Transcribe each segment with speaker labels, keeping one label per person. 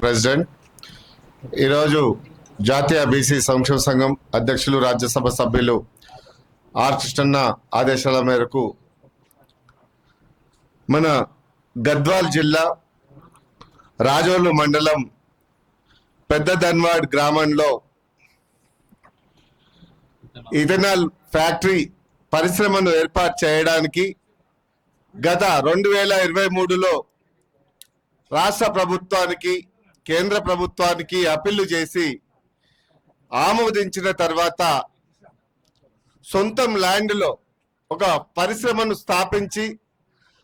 Speaker 1: President ఈరోజు జాతీయ BC సంక్షేమ సంఘం అధ్యక్షులు రాజ్యసభ సభ్యులు ఆర్ కృష్ణన్న ఆదేశాల మేరకు మన గద్వాల్ జిల్లా రాజోలు మండలం పెద్ద ధన్వాడ్ గ్రామంలో ఇథనాల్ ఫ్యాక్టరీ పరిశ్రమను ఏర్పాటు చేయడానికి గత 2023లో రాష్ట్ర ప్రభుత్వానికి కేంద్ర ప్రభుత్వానికి అప్పీల్ చేసి ఆమోదించిన తర్వాత సొంతం ల్యాండ్లో ఒక పరిశ్రమను స్థాపించి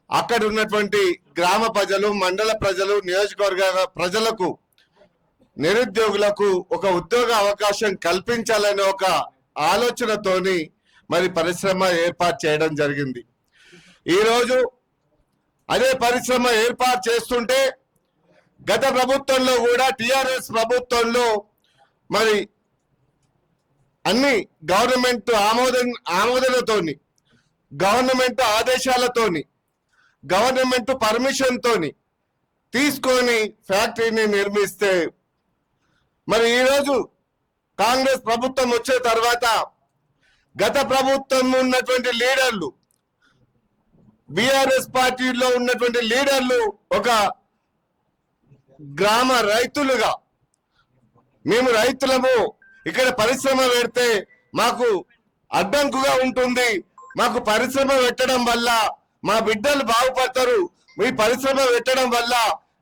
Speaker 1: అక్కడ ఉన్నటువంటి గ్రామ ప్రజలు మండల ప్రజలు నియోజకవర్గ ప్రజలకు నిరుద్యోగులకు ఒక ఉద్యోగ అవకాశం కల్పించాలనే ఒక ఆలోచనతోని మరి పరిశ్రమ ఏర్పాటు చేయడం జరిగింది. ఈరోజు అదే పరిశ్రమ ఏర్పాటు చేస్తుంటే గత ప్రభుత్వంలో కూడా టిఆర్ఎస్ ప్రభుత్వంలో మరి అన్ని గవర్నమెంట్ ఆమోదనతోని గవర్నమెంట్ ఆదేశాలతోని గవర్నమెంట్ పర్మిషన్ తోని తీసుకొని ఫ్యాక్టరీని నిర్మిస్తే మరి ఈరోజు కాంగ్రెస్ ప్రభుత్వం వచ్చే తర్వాత గత ప్రభుత్వం ఉన్నటువంటి లీడర్లు బీఆర్ఎస్ పార్టీలో ఉన్నటువంటి లీడర్లు ఒక గ్రామ రైతులుగా మేము రైతులము ఇక్కడ పరిశ్రమ పెడితే మాకు అడ్డంకుగా ఉంటుంది, మాకు పరిశ్రమ పెట్టడం వల్ల మా బిడ్డలు బాగుపడతారు, మీ పరిశ్రమ పెట్టడం వల్ల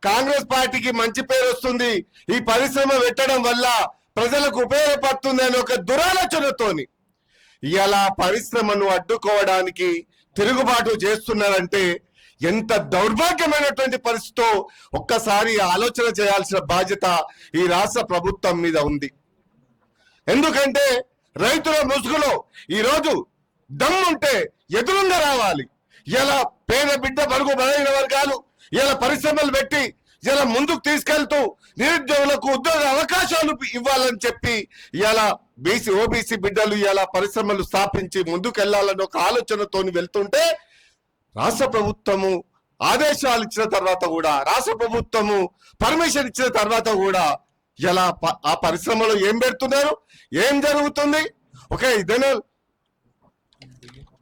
Speaker 1: కాంగ్రెస్ పార్టీకి మంచి పేరు వస్తుంది, ఈ పరిశ్రమ పెట్టడం వల్ల ప్రజలకు ఉపయోగపడుతుంది అని ఒక దురాలోచనతోని ఇలా పరిశ్రమను అడ్డుకోవడానికి తిరుగుబాటు చేస్తున్నారంటే ఎంత దౌర్భాగ్యమైనటువంటి పరిస్థితితో ఒక్కసారి ఆలోచన చేయాల్సిన బాధ్యత ఈ రాష్ట్ర ప్రభుత్వం మీద ఉంది. ఎందుకంటే రైతుల ముసుగులో ఈరోజు దమ్ముంటే ఎదురుగా రావాలి. ఇలా పేద బిడ్డ బడుగు బలైన వర్గాలు ఇలా పరిశ్రమలు పెట్టి ఇలా ముందుకు తీసుకెళ్తూ నిరుద్యోగులకు ఉద్యోగ అవకాశాలు ఇవ్వాలని చెప్పి ఇలా ఓబీసీ బిడ్డలు ఇలా పరిశ్రమలు స్థాపించి ముందుకు వెళ్ళాలని ఒక ఆలోచనతో వెళ్తుంటే రాష్ట్ర ప్రభుత్వము ఆదేశాలు ఇచ్చిన తర్వాత కూడా రాష్ట్ర ప్రభుత్వము పర్మిషన్ ఇచ్చిన తర్వాత కూడా ఇలా ఆ పరిశ్రమలో ఏం పెడుతున్నారు, ఏం జరుగుతుంది?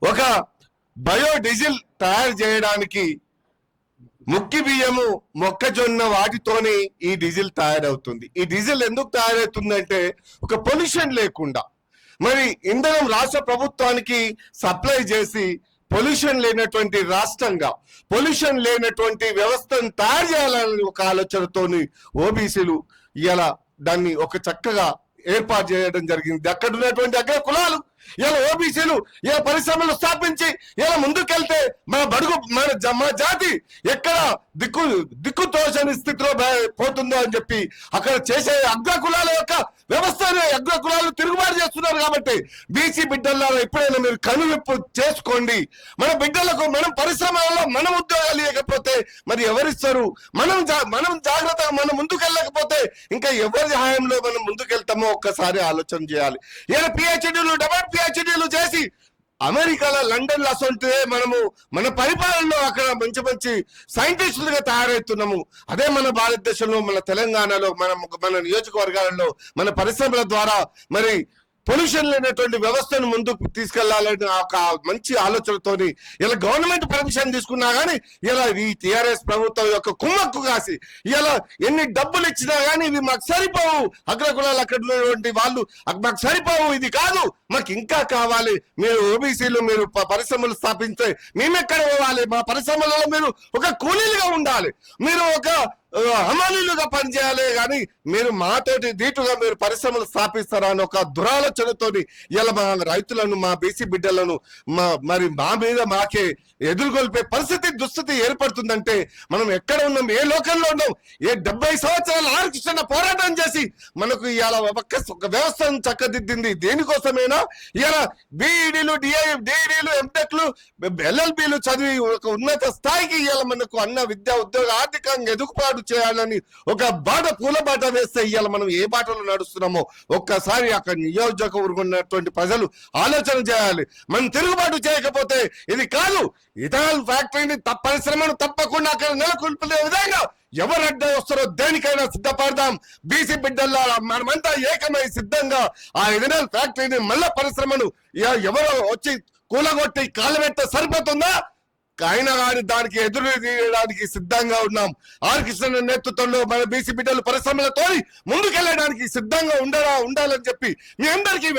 Speaker 1: ఒక బయోడీజిల్ తయారు చేయడానికి ముక్కి బియ్యము మొక్కజొన్న వాటితోనే ఈ డీజిల్ తయారవుతుంది. ఈ డీజిల్ ఎందుకు తయారవుతుందంటే ఒక పొల్యూషన్ లేకుండా మరి ఇంధనం రాష్ట్ర ప్రభుత్వానికి సప్లై చేసి పొల్యూషన్ లేనటువంటి రాష్ట్రంగా పొల్యూషన్ లేనటువంటి వ్యవస్థను తయారు చేయాలని ఒక ఆలోచనతోని ఓబీసీలు ఇలా దాన్ని ఒక చక్కగా ఏర్పాటు చేయడం జరిగింది. అక్కడ ఉన్నటువంటి అగ్ర కులాలు ఇలా ఓబీసీలు ఇలా పరిశ్రమలు స్థాపించి ఇలా ముందుకెళ్తే మన బడుగు మన జాతి ఎక్కడ దిక్కు తోచని స్థితిలో పోతుందో అని చెప్పి అక్కడ చేసే అగ్ర కులాల యొక్క వ్యవస్థను అగ్ర కులాలు తిరుగుబాటు చేస్తున్నారు. కాబట్టి బీసీ బిడ్డలారా ఎప్పుడైనా మీరు కనువిప్పు చేసుకోండి. మన బిడ్డలకు మనం పరిశ్రమలలో మనం ఉద్యోగాలు ఇవ్వకపోతే మరి ఎవరిస్తారు? మనం జాగ్రత్తగా మనం ముందుకెళ్ళకపోతే ఇంకా ఎవరి సహాయంలో మనం ముందుకెళ్తామో ఒక్కసారి ఆలోచన చేయాలి. ఇలా పిహెచ్డీలు డబల్ పిహెచ్డీలు చేసి అమెరికాలో లండన్ లో అసంటే మన పరిపాలనలో అక్కడ మంచి మంచి సైంటిస్టులుగా తయారవుతున్నాము. అదే మన భారతదేశంలో మన తెలంగాణలో మన నియోజకవర్గాలలో మన పరిశ్రమల ద్వారా మరి పొల్యూషన్ లేనటువంటి వ్యవస్థను ముందుకు తీసుకెళ్లాలని ఒక మంచి ఆలోచనతోని ఇలా గవర్నమెంట్ పర్మిషన్ తీసుకున్నా కానీ ఇలా ఈ టిఆర్ఎస్ ప్రభుత్వం యొక్క కుమ్మక్కు కాసి ఇలా ఎన్ని డబ్బులు ఇచ్చినా కానీ ఇవి మాకు సరిపోవు, అగ్రకులాలు అక్కడ ఉన్నటువంటి వాళ్ళు మాకు సరిపోవు, ఇది కాదు మాకు ఇంకా కావాలి, మీరు ఓబీసీలు మీరు పరిశ్రమలు స్థాపిస్తే మేమెక్కడ పోవాలి, మా పరిశ్రమలలో మీరు ఒక కూలీలుగా ఉండాలి, మీరు ఒక హమాలీలుగా పనిచేయాలి, కానీ మీరు మాతోటి దీటుగా మీరు పరిశ్రమలు స్థాపిస్తారా అని ఒక దురాలోచనతో ఇలా మా రైతులను మా బీసీ బిడ్డలను మరి మా మీద మాకే ఎదుర్కొల్పే దుస్థితి ఏర్పడుతుందంటే మనం ఎక్కడ ఉన్నాం, ఏ లోకంలో ఉన్నాం? 70 సంవత్సరాల ఆర్ కృష్ణ పోరాటం చేసి మనకు ఇలా ఒక వ్యవస్థను చక్కదిద్దింది. దేనికోసమైనా ఇలా బీఈడీలు డిఈడీలు ఎంటెక్లు ఎల్ఎల్బీలు చదివి ఒక ఉన్నత స్థాయికి ఇలా మనకు అన్న విద్యా ఉద్యోగ ఆర్థికంగా ఎదుగుపాటు చేయాలని ఒక పూల బాట వేస్తే ఇవాళ మనం ఏ బాటలో నడుస్తున్నామో ఒక్కసారి అక్కడ నియోజకవర్గం ఉన్నటువంటి ప్రజలు ఆలోచన చేయాలి. మనం తిరుగుబాటు చేయకపోతే ఇది కాదు, ఇథనాల్ ఫ్యాక్టరీని పరిశ్రమను తప్పకుండా అక్కడ నెలకొల్పే విధంగా ఎవరు అడ్డం వస్తారో దేనికైనా సిద్ధపడదాం. బీసీ బిడ్డల్లో మనమంతా ఏకమై సిద్ధంగా ఆ ఎథనాల్ ఫ్యాక్టరీని మళ్ళా పరిశ్రమను ఎవరో వచ్చి కూలగొట్టి కాలు పెడితే సరిపోతుందా? అయినా కానీ దానికి ఎదురు తీయడానికి సిద్ధంగా ఉన్నాం. ఆర్ కృష్ణ నేతృత్వంలో మన బీసీ బిడ్డలు పరిశ్రమలతో ముందుకెళ్ళడానికి సిద్ధంగా ఉండాలని చెప్పి మీ అందరికీ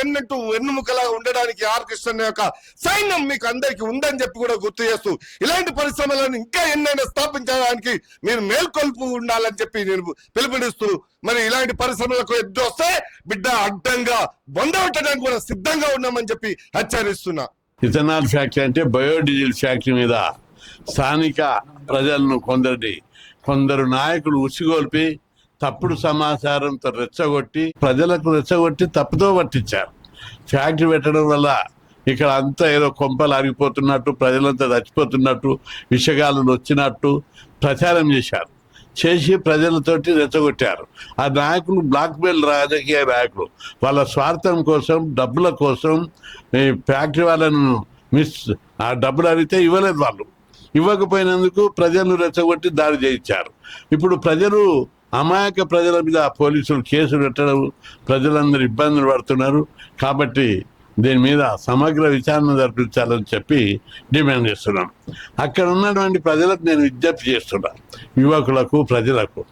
Speaker 1: వెన్నుముకలా ఉండడానికి ఆర్ కృష్ణ యొక్క సైన్యం మీకు అందరికీ ఉందని చెప్పి కూడా గుర్తు చేస్తూ, ఇలాంటి పరిశ్రమలను ఇంకా ఎన్నైనా స్థాపించడానికి మీరు మేల్కొల్పు ఉండాలని చెప్పి నేను పిలుపునిస్తూ, మరి ఇలాంటి పరిశ్రమలకు ఎద్దు వస్తే బిడ్డ అడ్డంగా బొందవట్టడానికి కూడా సిద్ధంగా ఉన్నామని చెప్పి హెచ్చరిస్తున్నా.
Speaker 2: ఇథనాల్ ఫ్యాక్టరీ అంటే బయోడీజిల్ ఫ్యాక్టరీ మీద స్థానిక ప్రజలను కొందరు నాయకులు ఉసిగొల్పి తప్పుడు సమాచారంతో రెచ్చగొట్టి తప్పుతో పట్టించారు. ఫ్యాక్టరీ పెట్టడం వల్ల ఇక్కడ అంతా ఏదో కొంపలు అరిగిపోతున్నట్టు, ప్రజలంతా చచ్చిపోతున్నట్టు, విషగాలు వచ్చినట్టు ప్రచారం చేసి ప్రజలతోటి రెచ్చగొట్టారు. ఆ నాయకులు బ్లాక్మెయిల్ రాజకీయ నాయకులు వాళ్ళ స్వార్థం కోసం, డబ్బుల కోసం ఈ ఫ్యాక్టరీ వాళ్ళను ఆ డబ్బులు అడిగితే ఇవ్వలేదు. వాళ్ళు ఇవ్వకపోయినందుకు ప్రజలను రెచ్చగొట్టి దాడి చేయించారు. ఇప్పుడు అమాయక ప్రజల మీద పోలీసులు కేసులు పెట్టడం, ప్రజలందరూ ఇబ్బందులు పడుతున్నారు. కాబట్టి దీని మీద సమగ్ర విచారణ జరిపించాలని చెప్పి డిమాండ్ చేస్తున్నాం. అక్కడ ఉన్నటువంటి ప్రజలకు నేను విజ్ఞప్తి చేస్తున్నా, యువకులకు, ప్రజలకు,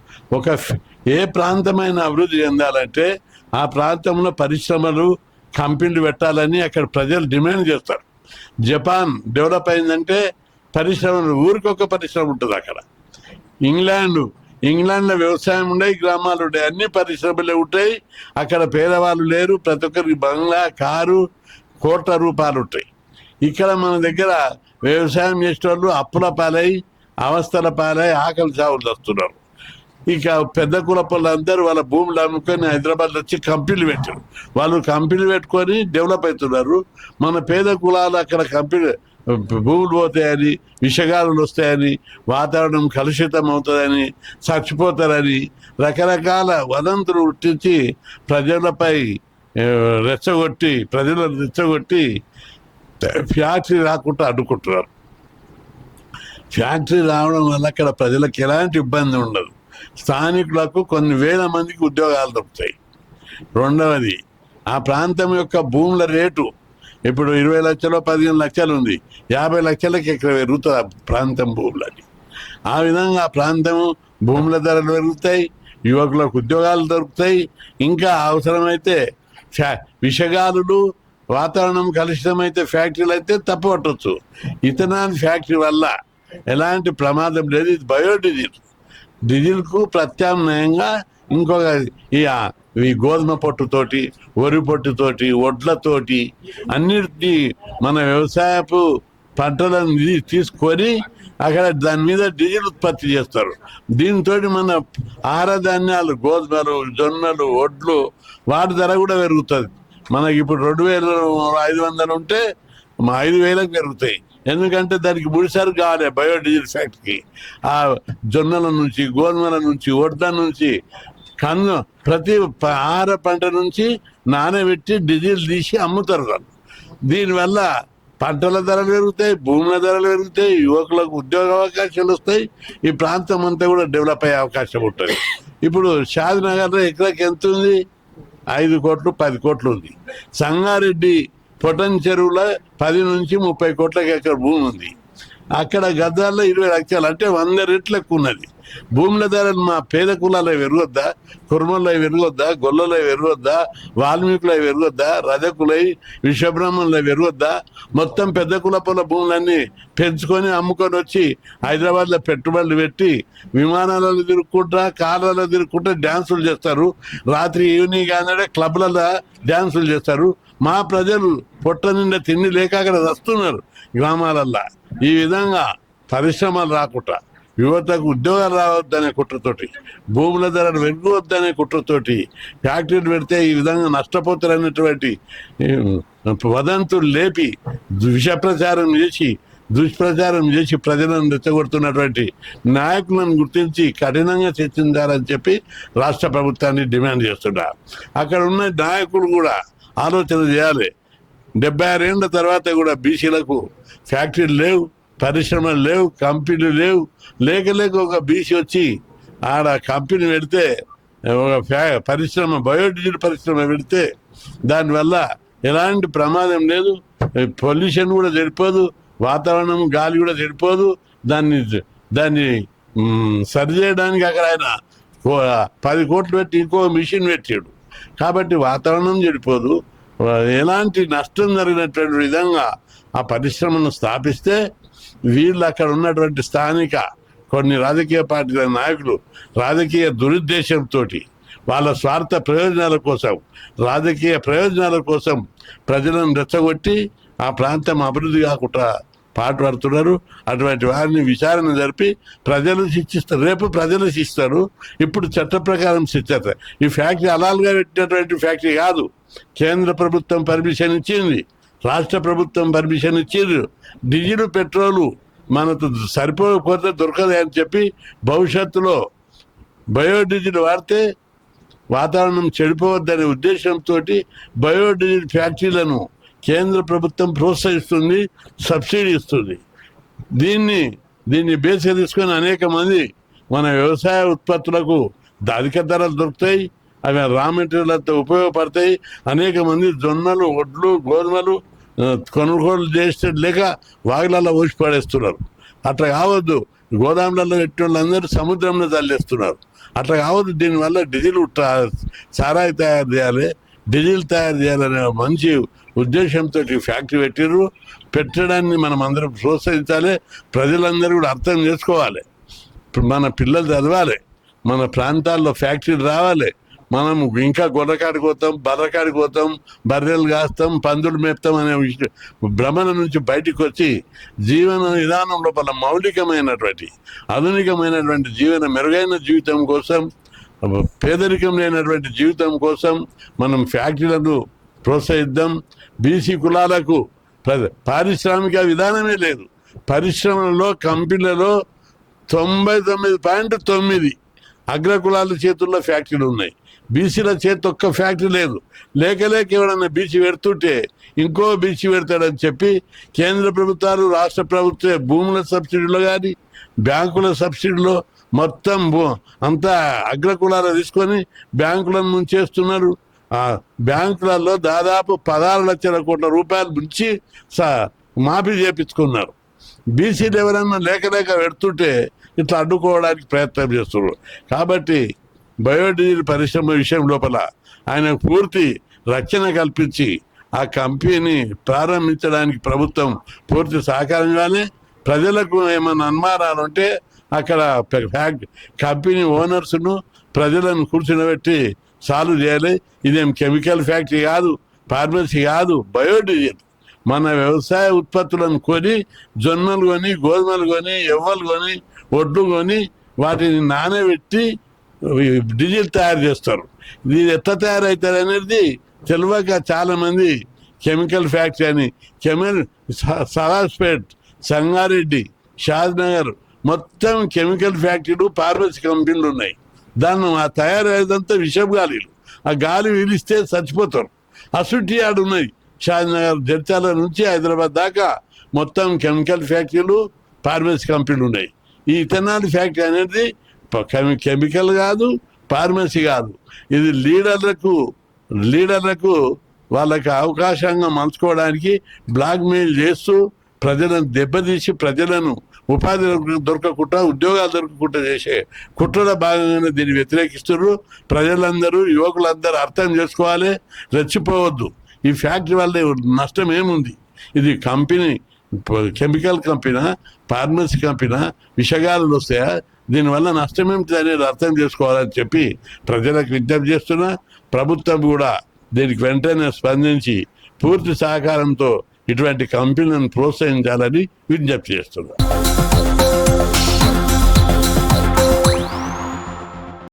Speaker 2: ఏ ప్రాంతమైన అభివృద్ధి చెందాలంటే ఆ ప్రాంతంలో పరిశ్రమలు, కంపెనీలు పెట్టాలని అక్కడ ప్రజలు డిమాండ్ చేస్తారు. జపాన్ డెవలప్ అయిందంటే పరిశ్రమలు, ఊరికొక పరిశ్రమ ఉంటుంది అక్కడ. ఇంగ్లాండ్లో వ్యవసాయం ఉండేవి, గ్రామాలు ఉంటాయి, అన్ని పరిశ్రమలే ఉంటాయి. అక్కడ పేదవాళ్ళు లేరు, ప్రతి ఒక్కరికి బంగ్లా, కారు, కోట్ల రూపాయలు ఉంటాయి. ఇక్కడ మన దగ్గర వ్యవసాయం చేసే వాళ్ళు అప్పుల పాలై, అవస్థల పాలై, ఆకలి చావులు వస్తున్నారు. ఇక పెద్ద కులపళ్ళందరూ వాళ్ళ భూములు అమ్ముకొని హైదరాబాద్ వచ్చి కంపెనీలు పెట్టారు. వాళ్ళు కంపెనీలు పెట్టుకొని డెవలప్ అవుతున్నారు. మన పేద కులాలు అక్కడ భూములు పోతాయని, విషగాలులు వస్తాయని, వాతావరణం కలుషితం అవుతుందని, చచ్చిపోతారని రకరకాల వదంతులు పుట్టించి ప్రజలను రెచ్చగొట్టి ఫ్యాక్టరీ రాకుండా అడ్డుకుంటున్నారు. ఫ్యాక్టరీ రావడం వల్ల అక్కడ ప్రజలకు ఎలాంటి ఇబ్బంది ఉండదు. స్థానికులకు కొన్ని వేల మందికి ఉద్యోగాలు దొరుకుతాయి. రెండవది, ఆ ప్రాంతం యొక్క భూముల రేటు ఇప్పుడు 20 లక్షలు 15 లక్షలు ఉంది, 50 లక్షలకి ఇక్కడ పెరుగుతుంది ఆ ప్రాంతం భూములని. ఆ విధంగా ఆ ప్రాంతం భూముల ధరలు పెరుగుతాయి, యువకులకు ఉద్యోగాలు దొరుకుతాయి. ఇంకా అవసరమైతే విషగాలులు, వాతావరణం కలుషితమైతే ఫ్యాక్టరీలు అయితే తప్పపట్టవచ్చు. ఇథనాల్ ఫ్యాక్టరీ వల్ల ఎలాంటి ప్రమాదం లేదు. ఇది డీజిల్కు ప్రత్యామ్నాయంగా ఇంకొక ఈ గోధుమ పొట్టుతోటి, వరి పొట్టుతోటి, వడ్లతోటి అన్నిటి మన వ్యవసాయపు పంటలను తీసుకొని అక్కడ దాని మీద డీజిల్ ఉత్పత్తి చేస్తారు. దీంతో మన ఆహార ధాన్యాలు, గోధుమలు, జొన్నలు, వడ్లు, వాటి ధర కూడా పెరుగుతుంది. మనకి ఇప్పుడు 2500 ఉంటే 5000కు పెరుగుతాయి. ఎందుకంటే దానికి ముడిసరు కావాలి బయోడీజిల్ ఫ్యాక్టరీకి. ఆ జొన్నల నుంచి, గోధుమల నుంచి, వడ్ల నుంచి, ప్రతి ఆహార పంట నుంచి నానబెట్టి డీజిల్ తీసి అమ్ముతారు వాళ్ళు. దీనివల్ల పంటల ధరలు పెరుగుతాయి, భూముల ధరలు పెరుగుతాయి, యువకులకు ఉద్యోగ అవకాశాలు వస్తాయి. ఈ ప్రాంతం అంతా కూడా డెవలప్ అయ్యే అవకాశం ఉంటుంది. ఇప్పుడు షాద్నగర్లో ఎకరాకి ఎంత ఉంది? 5 కోట్లు 10 కోట్లు ఉంది. సంగారెడ్డి పొటన్ చెరువులో 10 నుంచి 30 కోట్లకి ఎకర భూమి ఉంది. అక్కడ గద్దాల్లో 20 లక్షలు, అంటే 100 రెట్లు ఎక్కువ ఉన్నది. భూముల ధరలు మా పేద కులాలు పెరగొద్దా? కుర్మల్లో పెరగొద్దా? గొల్లలో పెరగొద్దా? వాల్మీకులు పెరగొద్దా? రజకులై, విశ్వబ్రహ్మణులు పెరగొద్దా? మొత్తం పెద్ద కులపుల భూములన్నీ పెంచుకొని అమ్ముకొని వచ్చి హైదరాబాద్లో పెట్టుబడులు పెట్టి విమానాలలో తిరుక్కుంటా, కార్లలో తిరుక్కుంటా డ్యాన్సులు చేస్తారు. రాత్రి ఈవినింగ్ కానీ క్లబ్లలో డ్యాన్సులు చేస్తారు. మా ప్రజలు పొట్ట నిండా తిండి లేక అక్కడ వస్తున్నారు గ్రామాలల్లో. ఈ విధంగా పరిశ్రమలు రాకుండా, యువతకు ఉద్యోగాలు రావద్దనే కుట్రతోటి, భూముల ధరలు పెరగవద్దనే కుట్రతోటి ఫ్యాక్టరీలు పెడితే ఈ విధంగా నష్టపోతారనేటువంటి వదంతులు లేపి దుష్ప్రచారం చేసి ప్రజలను రెచ్చగొడుతున్నటువంటి నాయకులను గుర్తించి కఠినంగా చర్చించాలని చెప్పి రాష్ట్ర ప్రభుత్వాన్ని డిమాండ్ చేస్తున్నారు. అక్కడ ఉన్న నాయకులు కూడా ఆలోచన చేయాలి. 76 ఏళ్ళ తర్వాత కూడా బీసీలకు ఫ్యాక్టరీలు లేవు, పరిశ్రమలు లేవు, కంపెనీలు లేవు. లేక ఒక బీసీ వచ్చి ఆడ కంపెనీ పెడితే ఒక పరిశ్రమ బయోడీజిల్ పరిశ్రమ పెడితే దానివల్ల ఎలాంటి ప్రమాదం లేదు, పొల్యూషన్ కూడా చెడిపోదు, వాతావరణం గాలి కూడా చెడిపోదు. దాన్ని సరి చేయడానికి అక్కడ ఆయన 10 కోట్లు పెట్టి ఇంకో మిషన్ పెట్టాడు. కాబట్టి వాతావరణం చెడిపోదు, ఎలాంటి నష్టం జరిగినటువంటి విధంగా ఆ పరిశ్రమను స్థాపిస్తే వీళ్ళు అక్కడ ఉన్నటువంటి స్థానిక కొన్ని రాజకీయ పార్టీల నాయకులు రాజకీయ దురుద్దేశంతో వాళ్ళ స్వార్థ ప్రయోజనాల కోసం, రాజకీయ ప్రయోజనాల కోసం ప్రజలను రెచ్చగొట్టి ఆ ప్రాంతం అభివృద్ధి కాకుండా పాటుపడుతున్నారు. అటువంటి వారిని విచారణ జరిపి ప్రజలు శిక్షిస్తారు. రేపు ప్రజలు శిస్తారు, ఇప్పుడు చట్ట ప్రకారం శిక్షిస్తారు. ఈ ఫ్యాక్టరీ అలాలుగా పెట్టినటువంటి ఫ్యాక్టరీ కాదు. కేంద్ర ప్రభుత్వం పర్మిషన్ ఇచ్చింది, రాష్ట్ర ప్రభుత్వం పర్మిషన్ ఇచ్చింది. డీజిల్ పెట్రోలు మనకు సరిపోకపోతే దొరకదు అని చెప్పి భవిష్యత్తులో బయోడీజిల్ వాడితే వాతావరణం చెడిపోవద్దనే ఉద్దేశంతో బయోడీజిల్ ఫ్యాక్టరీలను కేంద్ర ప్రభుత్వం ప్రోత్సహిస్తుంది, సబ్సిడీ ఇస్తుంది. దీన్ని బేస్గా తీసుకొని అనేక మంది మన వ్యవసాయ ఉత్పత్తులకు అధిక ధరలు దొరుకుతాయి, అవి రా మెటీరియల్తో ఉపయోగపడతాయి. అనేక మంది జొన్నలు, వడ్లు, గోధుమలు కొనుగోలు చేస్తే లేక వాగులలో పోసి పడేస్తున్నారు. అట్లా కావద్దు. గోదాములలో పెట్టిన వాళ్ళందరూ సముద్రంలో తల్లేస్తున్నారు. అట్లా కావద్దు. దీనివల్ల డీజిల్ సారాయి తయారు చేయాలి, డీజిల్ తయారు చేయాలనే మంచి ఉద్దేశంతో ఫ్యాక్టరీ పెట్టడాన్ని మనం అందరం ప్రోత్సహించాలి. ప్రజలందరూ కూడా అర్థం చేసుకోవాలి. మన పిల్లలు చదవాలి, మన ప్రాంతాల్లో ఫ్యాక్టరీలు రావాలి. మనం ఇంకా గొర్రెకాడికి పోతాం, బర్రకాడికి పోతాం, బర్రెలు కాస్తాం, పందులు మేపుతాం అనే భ్రమణ నుంచి బయటకు వచ్చి జీవన విధానం లోపల మౌలికమైనటువంటి ఆధునికమైనటువంటి మెరుగైన జీవితం కోసం, పేదరికం లేనటువంటి జీవితం కోసం మనం ఫ్యాక్టరీలను ప్రోత్సహిద్దాం. బీసీ కులాలకు పారిశ్రామిక విధానమే లేదు. పరిశ్రమలలో, కంపెనీలలో 99.9 అగ్రకులాల చేతుల్లో ఫ్యాక్టరీలు ఉన్నాయి. బీసీల చేతి ఒక్క ఫ్యాక్టరీ లేదు. లేక ఎవడన్నా బీసీ పెడుతుంటే ఇంకో బీసీ పెడతాడని చెప్పి కేంద్ర ప్రభుత్వాలు, రాష్ట్ర ప్రభుత్వ భూముల సబ్సిడీలో కానీ బ్యాంకుల సబ్సిడీలో మొత్తం అంతా అగ్రకులాలు తీసుకొని బ్యాంకులను ముంచేస్తున్నారు. ఆ బ్యాంకులలో దాదాపు 16 లక్షల కోట్ల రూపాయలు ముంచి మాఫీ చేపించుకున్నారు. బీసీలు ఎవరన్నా లేక పెడుతుంటే ఇట్లా అడ్డుకోవడానికి ప్రయత్నం చేస్తున్నారు. కాబట్టి బయోడీజిల్ పరిశ్రమ విషయం లోపల ఆయన పూర్తి రక్షణ కల్పించి ఆ కంపెనీని ప్రారంభించడానికి ప్రభుత్వం పూర్తి సహకారం ఇవ్వాలి. ప్రజలకు ఏమైనా అనుమానాలు ఉంటే అక్కడ కంపెనీ ఓనర్స్ను ప్రజలను కూర్చునబెట్టి సాల్వ్ చేయాలి. ఇదేం కెమికల్ ఫ్యాక్టరీ కాదు, ఫార్మసీ కాదు, బయోడీజిల్. మన వ్యవసాయ ఉత్పత్తులను కొని, జొన్నలు కొని, గోధుమలు కొని, ఎవ్వలు కొని, ఒడ్లు కొని వాటిని నానబెట్టి డీజిల్ తయారు చేస్తారు. ఇది ఎట్లా తయారవుతారు అనేది తెలియక చాలామంది కెమికల్ ఫ్యాక్టరీ అని సలాస్పేట్, సంగారెడ్డి, షాద్నగర్ మొత్తం కెమికల్ ఫ్యాక్టరీలు, ఫార్మసీ కంపెనీలు ఉన్నాయి. దాన్ని ఆ తయారయ్యేదంతా విషం గాలిలు. ఆ గాలి వీలిస్తే చచ్చిపోతారు. అసుటి ఆడు ఉన్నాయి. షాద్నగర్, జడ్చాల నుంచి హైదరాబాద్ దాకా మొత్తం కెమికల్ ఫ్యాక్టరీలు, ఫార్మసీ కంపెనీలు ఉన్నాయి. ఈ ఇథనాల్ ఫ్యాక్టరీ అనేది కెమికల్ కాదు, ఫార్మసీ కాదు. ఇది లీడర్లకు వాళ్ళకి అవకాశంగా మలుచుకోవడానికి బ్లాక్మెయిల్ చేస్తూ ప్రజలను దెబ్బతీసి ప్రజలను ఉపాధి దొరకకుండా, ఉద్యోగాలు దొరకకుండా చేసే కుట్రలో భాగంగానే దీన్ని వ్యతిరేకిస్తున్నారు. ప్రజలందరూ, యువకులందరూ అర్థం చేసుకోవాలి, రెచ్చిపోవద్దు. ఈ ఫ్యాక్టరీ వల్ల నష్టం ఏముంది? ఇది company chemical company, pharmacy company, విషగాలు వస్తాయా? దీనివల్ల నష్టం ఏమిటి అనేది అర్థం చేసుకోవాలని చెప్పి ప్రజలకు విజ్ఞప్తి చేస్తున్నా. ప్రభుత్వం కూడా దీనికి వెంటనే స్పందించి పూర్తి సహకారంతో ఇటువంటి కంపెనీలను ప్రోత్సహించాలని విజ్ఞప్తి చేస్తున్నా.